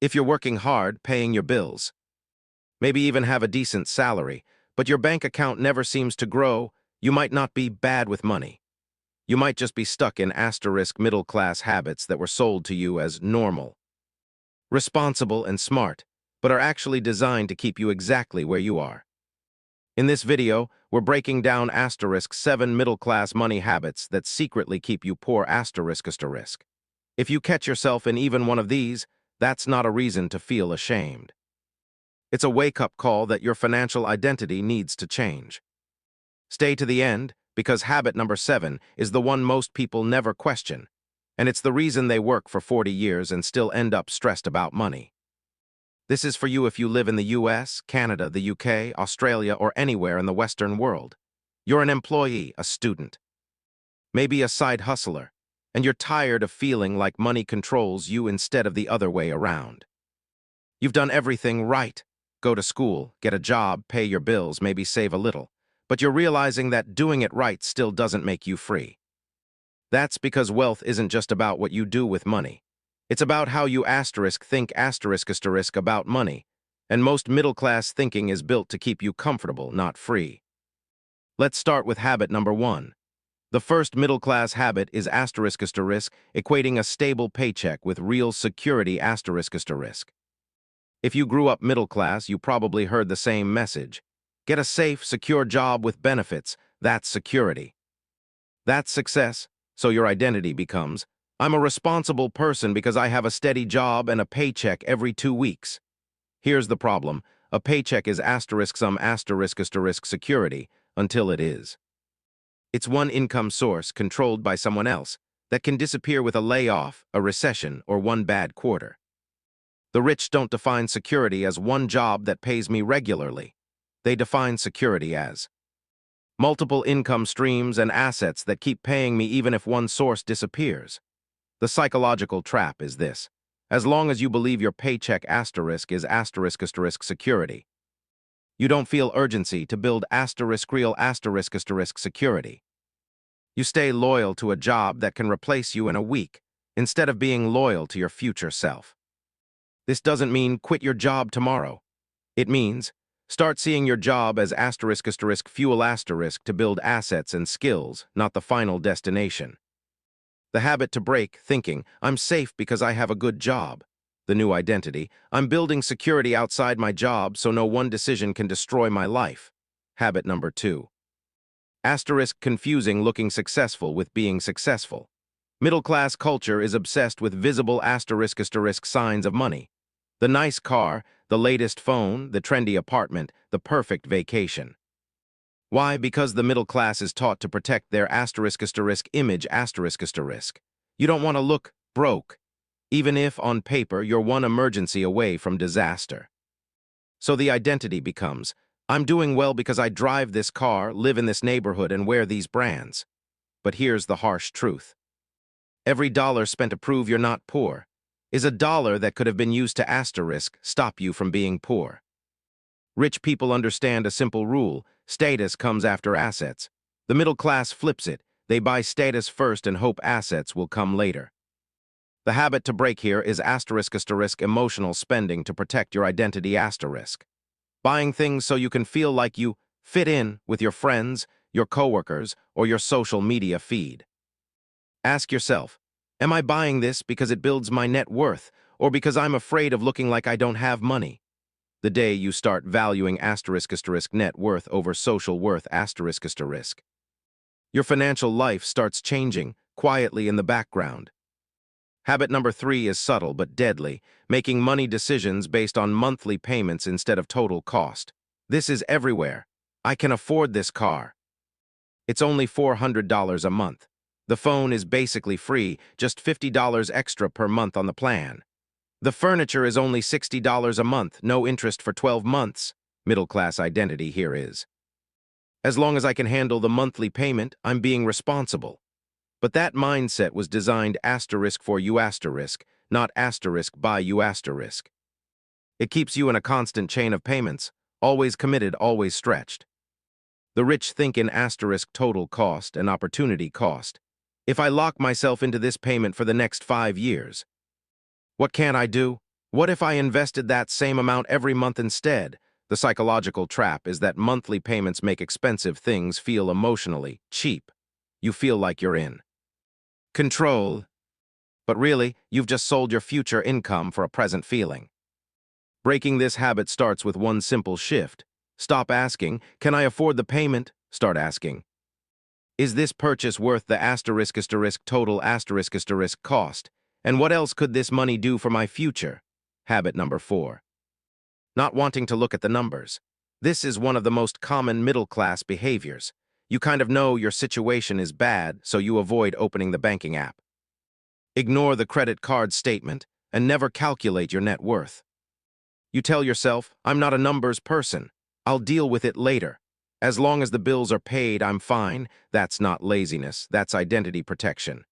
If you're working hard, paying your bills, maybe even have a decent salary, but your bank account never seems to grow, you might not be bad with money. You might just be stuck in asterisk middle-class habits that were sold to you as normal, responsible, and smart, but are actually designed to keep you exactly where you are. In this video, we're breaking down asterisk 7 middle-class money habits that secretly keep you poor asterisk asterisk. If you catch yourself in even one of these, that's not a reason to feel ashamed. It's a wake-up call that your financial identity needs to change. Stay to the end, because habit number 7 is the one most people never question, and it's the reason they work for 40 years and still end up stressed about money. This is for you if you live in the US, Canada, the UK, Australia, or anywhere in the Western world. You're an employee, a student, maybe a side hustler, and you're tired of feeling like money controls you instead of the other way around. You've done everything right. Go to school, get a job, pay your bills, maybe save a little. But you're realizing that doing it right still doesn't make you free. That's because wealth isn't just about what you do with money. It's about how you think about money. And most middle-class thinking is built to keep you comfortable, not free. Let's start with habit number 1. The first middle-class habit is equating a stable paycheck with real security . If you grew up middle class, you probably heard the same message. Get a safe, secure job with benefits. That's security. That's success. So your identity becomes, I'm a responsible person because I have a steady job and a paycheck every 2 weeks. Here's the problem. A paycheck is security until it is. It's one income source controlled by someone else that can disappear with a layoff, a recession, or one bad quarter. The rich don't define security as one job that pays me regularly. They define security as multiple income streams and assets that keep paying me even if one source disappears. The psychological trap is this. As long as you believe your paycheck is security, you don't feel urgency to build real security. You stay loyal to a job that can replace you in a week, instead of being loyal to your future self. This doesn't mean quit your job tomorrow. It means start seeing your job as fuel to build assets and skills, not the final destination. The habit to break, thinking, I'm safe because I have a good job. The new identity, I'm building security outside my job so no one decision can destroy my life. Habit number 2. Confusing looking successful with being successful. Middle-class culture is obsessed with visible signs of money. The nice car, the latest phone, the trendy apartment, the perfect vacation. Why? Because the middle class is taught to protect their image . You don't want to look broke, even if, on paper, you're one emergency away from disaster. So the identity becomes, I'm doing well because I drive this car, live in this neighborhood, and wear these brands. But here's the harsh truth. Every dollar spent to prove you're not poor is a dollar that could have been used to stop you from being poor. Rich people understand a simple rule: status comes after assets. The middle class flips it. They buy status first and hope assets will come later. The habit to break here is emotional spending to protect your identity . Buying things so you can feel like you fit in with your friends, your coworkers, or your social media feed. Ask yourself, am I buying this because it builds my net worth, or because I'm afraid of looking like I don't have money? The day you start valuing net worth over social worth your financial life starts changing, quietly in the background. Habit number 3 is subtle but deadly, making money decisions based on monthly payments instead of total cost. This is everywhere. I can afford this car. It's only $400 a month. The phone is basically free, just $50 extra per month on the plan. The furniture is only $60 a month, no interest for 12 months. Middle-class identity here is, as long as I can handle the monthly payment, I'm being responsible. But that mindset was designed for you not by you . It keeps you in a constant chain of payments, always committed, always stretched. The rich think in total cost and opportunity cost. If I lock myself into this payment for the next 5 years, what can I do? What if I invested that same amount every month instead? The psychological trap is that monthly payments make expensive things feel emotionally cheap. You feel like you're in control, but really, you've just sold your future income for a present feeling. Breaking this habit starts with one simple shift. Stop asking, "Can I afford the payment?" Start asking, "Is this purchase worth the total cost? And what else could this money do for my future?" Habit number 4. Not wanting to look at the numbers. This is one of the most common middle-class behaviors. You kind of know your situation is bad, so you avoid opening the banking app. Ignore the credit card statement and never calculate your net worth. You tell yourself, "I'm not a numbers person. I'll deal with it later. As long as the bills are paid, I'm fine." That's not laziness, that's identity protection.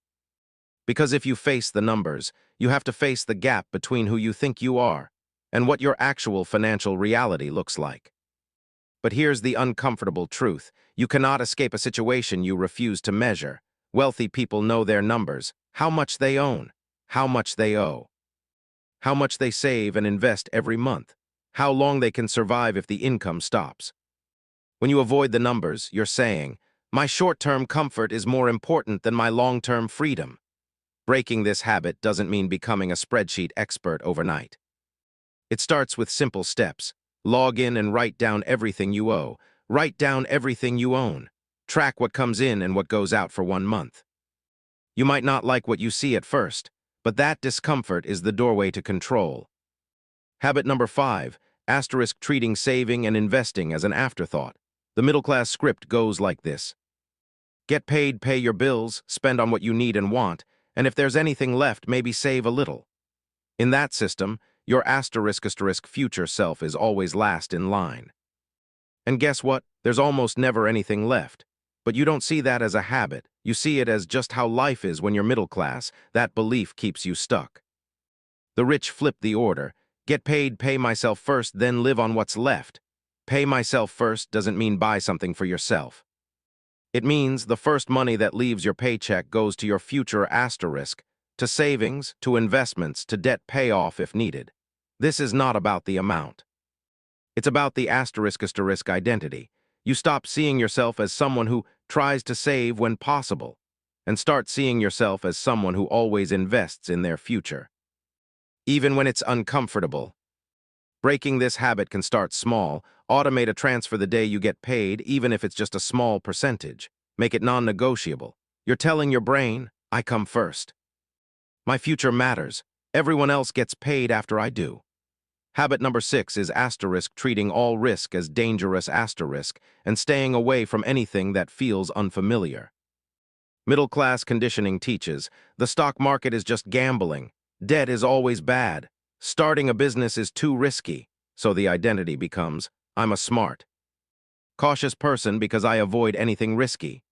Because if you face the numbers, you have to face the gap between who you think you are and what your actual financial reality looks like. But here's the uncomfortable truth. You cannot escape a situation you refuse to measure. Wealthy people know their numbers, how much they own, how much they owe, how much they save and invest every month, how long they can survive if the income stops. When you avoid the numbers, you're saying, "My short-term comfort is more important than my long-term freedom." Breaking this habit doesn't mean becoming a spreadsheet expert overnight. It starts with simple steps. Log in and write down everything you owe. Write down everything you own. Track what comes in and what goes out for 1 month. You might not like what you see at first, but that discomfort is the doorway to control. Habit number 5, treating saving and investing as an afterthought. The middle-class script goes like this. Get paid, pay your bills, spend on what you need and want, and if there's anything left, maybe save a little. In that system, your future self is always last in line. And guess what? There's almost never anything left. But you don't see that as a habit. You see it as just how life is when you're middle class. That belief keeps you stuck. The rich flip the order. Get paid, pay myself first, then live on what's left. Pay myself first doesn't mean buy something for yourself. It means the first money that leaves your paycheck goes to your future to savings, to investments, to debt payoff if needed. This is not about the amount. It's about the identity. You stop seeing yourself as someone who tries to save when possible, and start seeing yourself as someone who always invests in their future, even when it's uncomfortable. Breaking this habit can start small. Automate a transfer the day you get paid, even if it's just a small percentage. Make it non-negotiable. You're telling your brain, "I come first. My future matters. Everyone else gets paid after I do." Habit number 6 is treating all risk as dangerous and staying away from anything that feels unfamiliar. Middle-class conditioning teaches, the stock market is just gambling. Debt is always bad. Starting a business is too risky. So the identity becomes, "I'm a smart, cautious person because I avoid anything risky."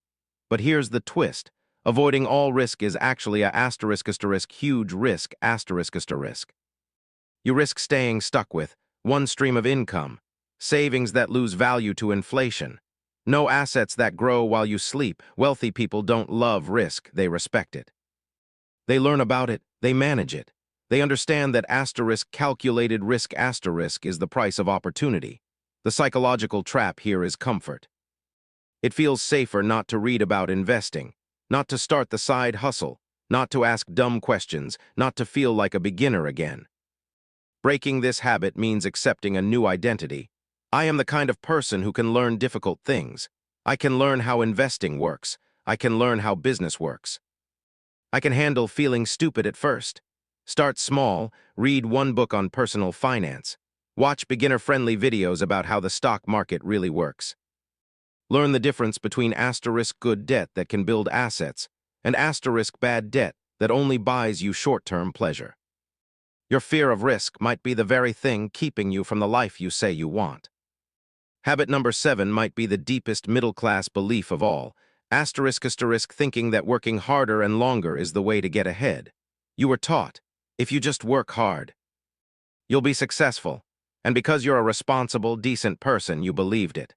But here's the twist. Avoiding all risk is actually a huge risk You risk staying stuck with one stream of income, savings that lose value to inflation, no assets that grow while you sleep. Wealthy people don't love risk, they respect it. They learn about it, they manage it. They understand that calculated risk is the price of opportunity. The psychological trap here is comfort. It feels safer not to read about investing, not to start the side hustle, not to ask dumb questions, not to feel like a beginner again. Breaking this habit means accepting a new identity. I am the kind of person who can learn difficult things. I can learn how investing works. I can learn how business works. I can handle feeling stupid at first. Start small, read one book on personal finance. Watch beginner-friendly videos about how the stock market really works. Learn the difference between good debt that can build assets and bad debt that only buys you short-term pleasure. Your fear of risk might be the very thing keeping you from the life you say you want. Habit number 7 might be the deepest middle-class belief of all, thinking that working harder and longer is the way to get ahead. You were taught, if you just work hard, you'll be successful, and because you're a responsible, decent person, you believed it.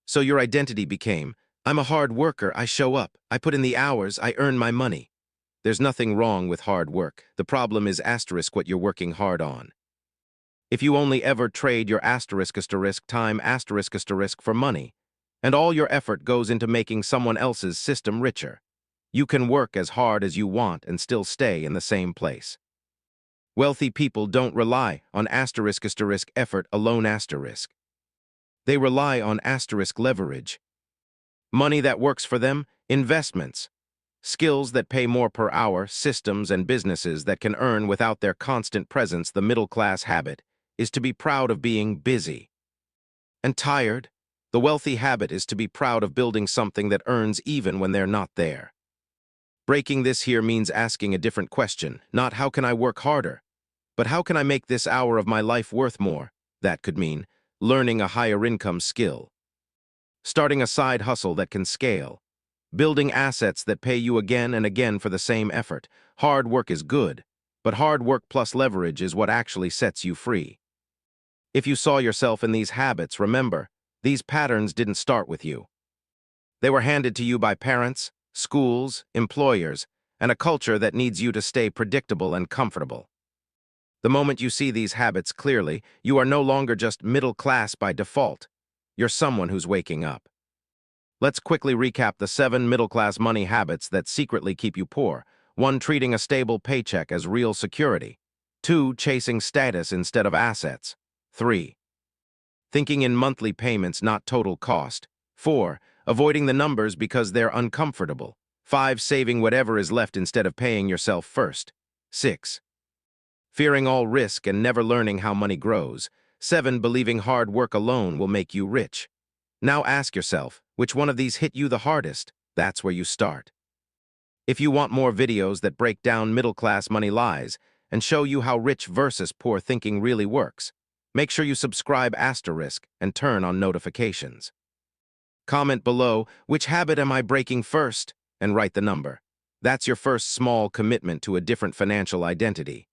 So your identity became, "I'm a hard worker, I show up, I put in the hours, I earn my money." There's nothing wrong with hard work. The problem is asterisk what you're working hard on. If you only ever trade your asterisk time asterisk for money, and all your effort goes into making someone else's system richer, you can work as hard as you want and still stay in the same place. Wealthy people don't rely on asterisk effort alone asterisk. They rely on asterisk leverage. Money that works for them, investments, skills that pay more per hour, systems and businesses that can earn without their constant presence. The middle-class habit is to be proud of being busy and tired. The wealthy habit is to be proud of building something that earns even when they're not there. Breaking this here means asking a different question, not how can I work harder, but how can I make this hour of my life worth more? That could mean learning a higher income skill, starting a side hustle that can scale, building assets that pay you again and again for the same effort. Hard work is good, but hard work plus leverage is what actually sets you free. If you saw yourself in these habits, remember, these patterns didn't start with you. They were handed to you by parents, schools, employers, and a culture that needs you to stay predictable and comfortable. The moment you see these habits clearly, you are no longer just middle class by default. You're someone who's waking up. Let's quickly recap the 7 middle-class money habits that secretly keep you poor. 1. Treating a stable paycheck as real security. 2. Chasing status instead of assets. 3. Thinking in monthly payments, not total cost. 4. Avoiding the numbers because they're uncomfortable. 5. Saving whatever is left instead of paying yourself first. 6. Fearing all risk and never learning how money grows. 7. Believing hard work alone will make you rich. Now ask yourself, which one of these hit you the hardest? That's where you start. If you want more videos that break down middle-class money lies and show you how rich versus poor thinking really works, make sure you subscribe asterisk and turn on notifications. Comment below, which habit am I breaking first? And write the number. That's your first small commitment to a different financial identity.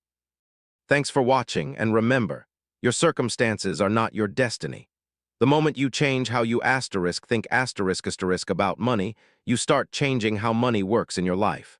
Thanks for watching, and remember, your circumstances are not your destiny. The moment you change how you think asterisk about money, you start changing how money works in your life.